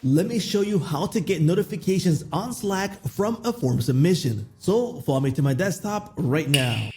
let me show you how to get notifications on Slack from a form submission. So follow me to my desktop right now.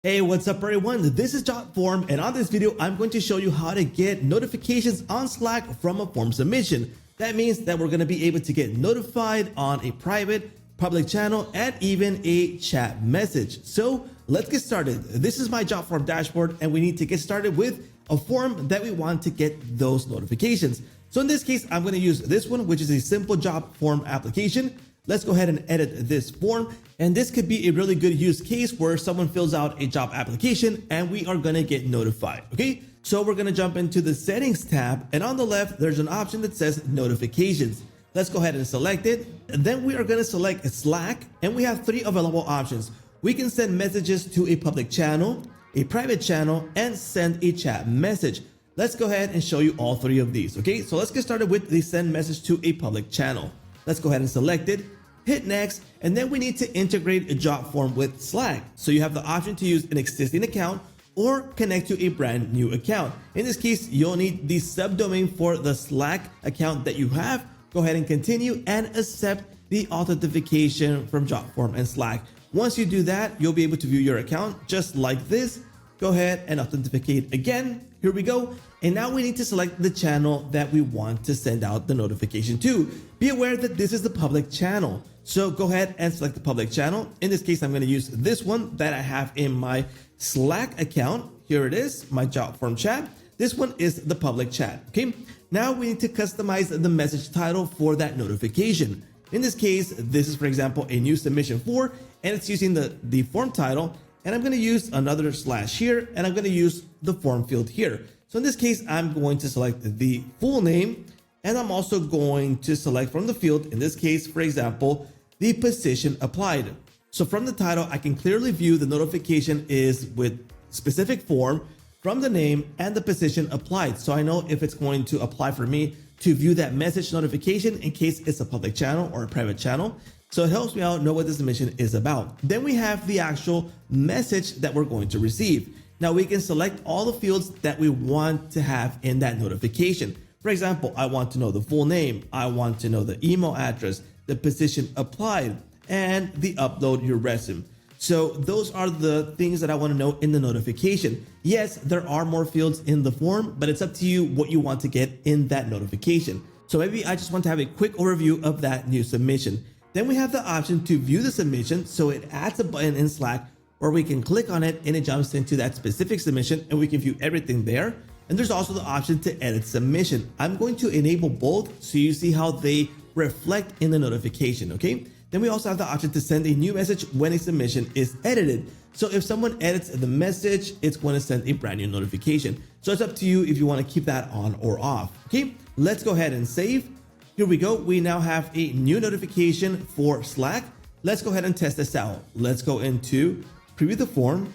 Hey, what's up everyone? This is Jotform, and on this video, I'm going to show you how to get notifications on Slack from a form submission. That means that we're going to be able to get notified on a private, public channel, and even a chat message. So let's get started. This is my Jotform dashboard, and we need to get started with a form that we want to get those notifications. So in this case, I'm going to use this one, which is a simple Jotform application. Let's go ahead and edit this form. And this could be a really good use case where someone fills out a job application and we are going to get notified. Okay, so we're going to jump into the settings tab, and on the left, there's an option that says notifications. Let's go ahead and select it. And then we are going to select Slack, and we have three available options. We can send messages to a public channel, a private channel, and send a chat message. Let's go ahead and show you all three of these. Okay, so let's get started with the send message to a public channel. Let's go ahead and select it, hit next, and then we need to integrate a Jotform with Slack. So you have the option to use an existing account or connect to a brand new account. In this case, you'll need the subdomain for the Slack account that you have. Go ahead and continue and accept the authentication from Jotform and Slack. Once you do that, you'll be able to view your account just like this. Go ahead and authenticate again. Here we go. And now we need to select the channel that we want to send out the notification to. Be aware that this is the public channel. So go ahead and select the public channel. In this case, I'm going to use this one that I have in my Slack account. Here it is, my Jotform chat. This one is the public chat. Okay. Now we need to customize the message title for that notification. In this case, this is, for example, a new submission for, and it's using the form title. And I'm going to use another slash here, and I'm going to use the form field here. So in this case, I'm going to select the full name, and I'm also going to select from the field, in this case, for example, the position applied. So from the title, I can clearly view the notification is with specific form from the name and the position applied. So I know if it's going to apply for me to view that message notification in case it's a public channel or a private channel. So it helps me out know what the submission is about. Then we have the actual message that we're going to receive. Now we can select all the fields that we want to have in that notification. For example, I want to know the full name. I want to know the email address, the position applied, and the upload your resume. So those are the things that I want to know in the notification. Yes, there are more fields in the form, but it's up to you what you want to get in that notification. So maybe I just want to have a quick overview of that new submission. Then we have the option to view the submission. So it adds a button in Slack where we can click on it and it jumps into that specific submission and we can view everything there. And there's also the option to edit submission. I'm going to enable both so you see how they reflect in the notification, okay? Then we also have the option to send a new message when a submission is edited. So if someone edits the message, it's going to send a brand new notification. So it's up to you if you want to keep that on or off, okay? Let's go ahead and save. Here we go. We now have a new notification for Slack. Let's go ahead and test this out. Let's go into preview the form.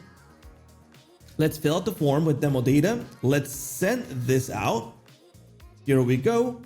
Let's fill out the form with demo data. Let's send this out. Here we go.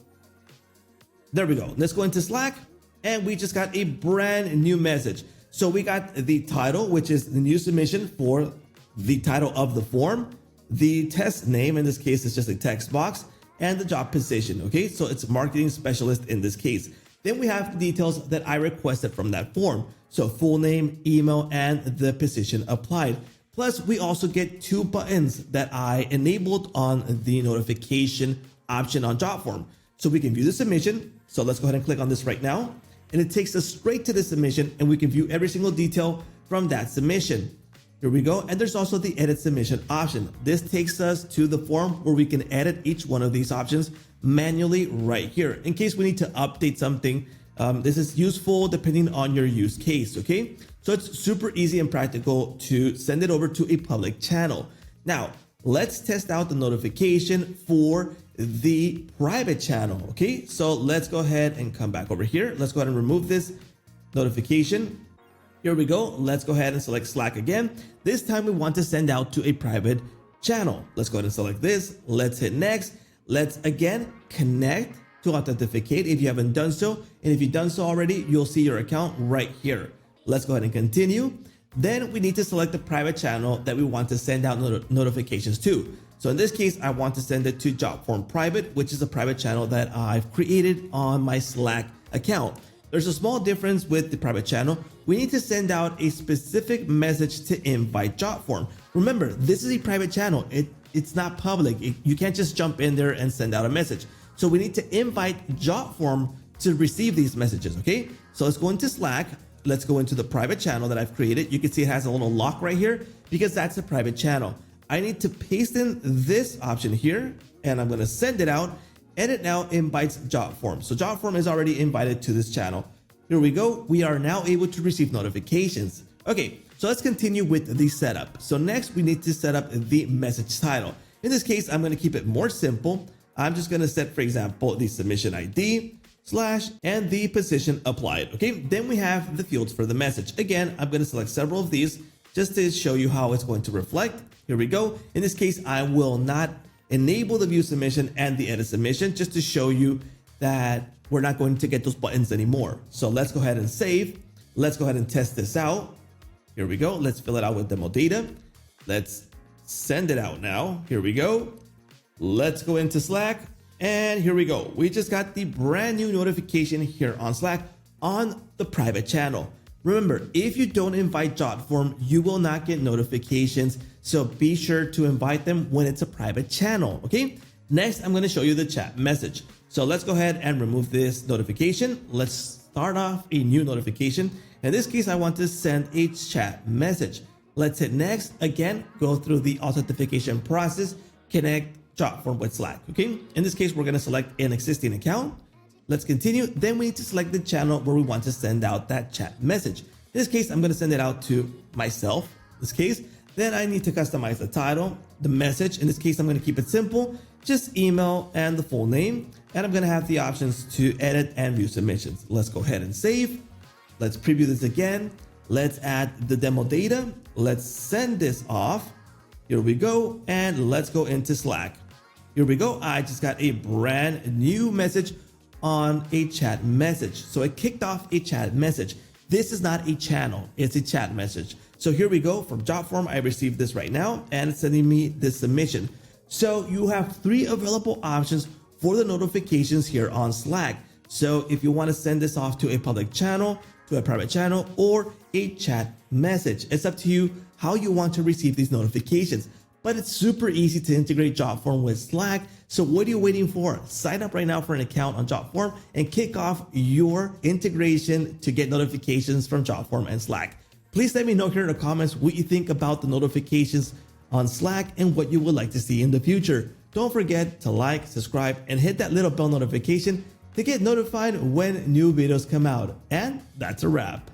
There we go. Let's go into Slack, and we just got a brand new message. So we got the title, which is the new submission for the title of the form, the test name, in this case, it's just a text box, and the job position. Okay, so it's marketing specialist in this case. Then we have the details that I requested from that form. So full name, email, and the position applied. Plus, we also get two buttons that I enabled on the notification option on Jotform. So we can view the submission. So let's go ahead and click on this right now. And it takes us straight to the submission, and we can view every single detail from that submission. Here we go. And there's also the edit submission option. This takes us to the form where we can edit each one of these options manually right here. In case we need to update something, this is useful depending on your use case, okay? So it's super easy and practical to send it over to a public channel. Now, let's test out the notification for the private channel, okay? So let's go ahead and come back over here. Let's go ahead and remove this notification. Here we go. Let's go ahead and select Slack again. This time we want to send out to a private channel. Let's go ahead and select this. Let's hit next. Let's again connect to authenticate if you haven't done so. And if you've done so already, you'll see your account right here. Let's go ahead and continue. Then we need to select the private channel that we want to send out notifications to. So in this case, I want to send it to Jotform private, which is a private channel that I've created on my Slack account. There's a small difference with the private channel. We need to send out a specific message to invite Jotform. Remember, this is a private channel. It's not public. You can't just jump in there and send out a message. So we need to invite Jotform to receive these messages, okay? So let's go into Slack. Let's go into the private channel that I've created. You can see it has a little lock right here because that's a private channel. I need to paste in this option here and I'm gonna send it out, and it now invites Jotform. So Jotform is already invited to this channel. Here we go. We are now able to receive notifications. Okay, so let's continue with the setup. So next we need to set up the message title. In this case, I'm gonna keep it more simple. I'm just gonna set, for example, the submission ID / and the position applied. Okay, then we have the fields for the message. Again, I'm gonna select several of these just to show you how it's going to reflect. Here we go. In this case, I will not enable the view submission and the edit submission just to show you that we're not going to get those buttons anymore. So let's go ahead and save. Let's go ahead and test this out. Here we go. Let's fill it out with demo data. Let's send it out now. Here we go. Let's go into Slack. And here we go. We just got the brand new notification here on Slack on the private channel. Remember, if you don't invite Jotform, you will not get notifications. So be sure to invite them when it's a private channel, okay? Next, I'm gonna show you the chat message. So let's go ahead and remove this notification. Let's start off a new notification. In this case, I want to send a chat message. Let's hit next. Again, go through the authentication process, connect Jotform with Slack, okay? In this case, we're gonna select an existing account. Let's continue. Then we need to select the channel where we want to send out that chat message. In this case, I'm gonna send it out to myself, in this case. Then I need to customize the title, the message. In this case, I'm gonna keep it simple, just email and the full name. And I'm gonna have the options to edit and view submissions. Let's go ahead and save. Let's preview this again. Let's add the demo data. Let's send this off. Here we go. And let's go into Slack. Here we go. I just got a brand new message on a chat message. So it kicked off a chat message. This is not a channel, it's a chat message. So here we go. From Jotform, I received this right now and it's sending me this submission. So you have 3 available options for the notifications here on Slack. So if you want to send this off to a public channel, to a private channel, or a chat message, it's up to you how you want to receive these notifications. But it's super easy to integrate Jotform with Slack. So what are you waiting for? Sign up right now for an account on Jotform and kick off your integration to get notifications from Jotform and Slack. Please let me know here in the comments what you think about the notifications on Slack and what you would like to see in the future. Don't forget to like, subscribe, and hit that little bell notification to get notified when new videos come out. And that's a wrap.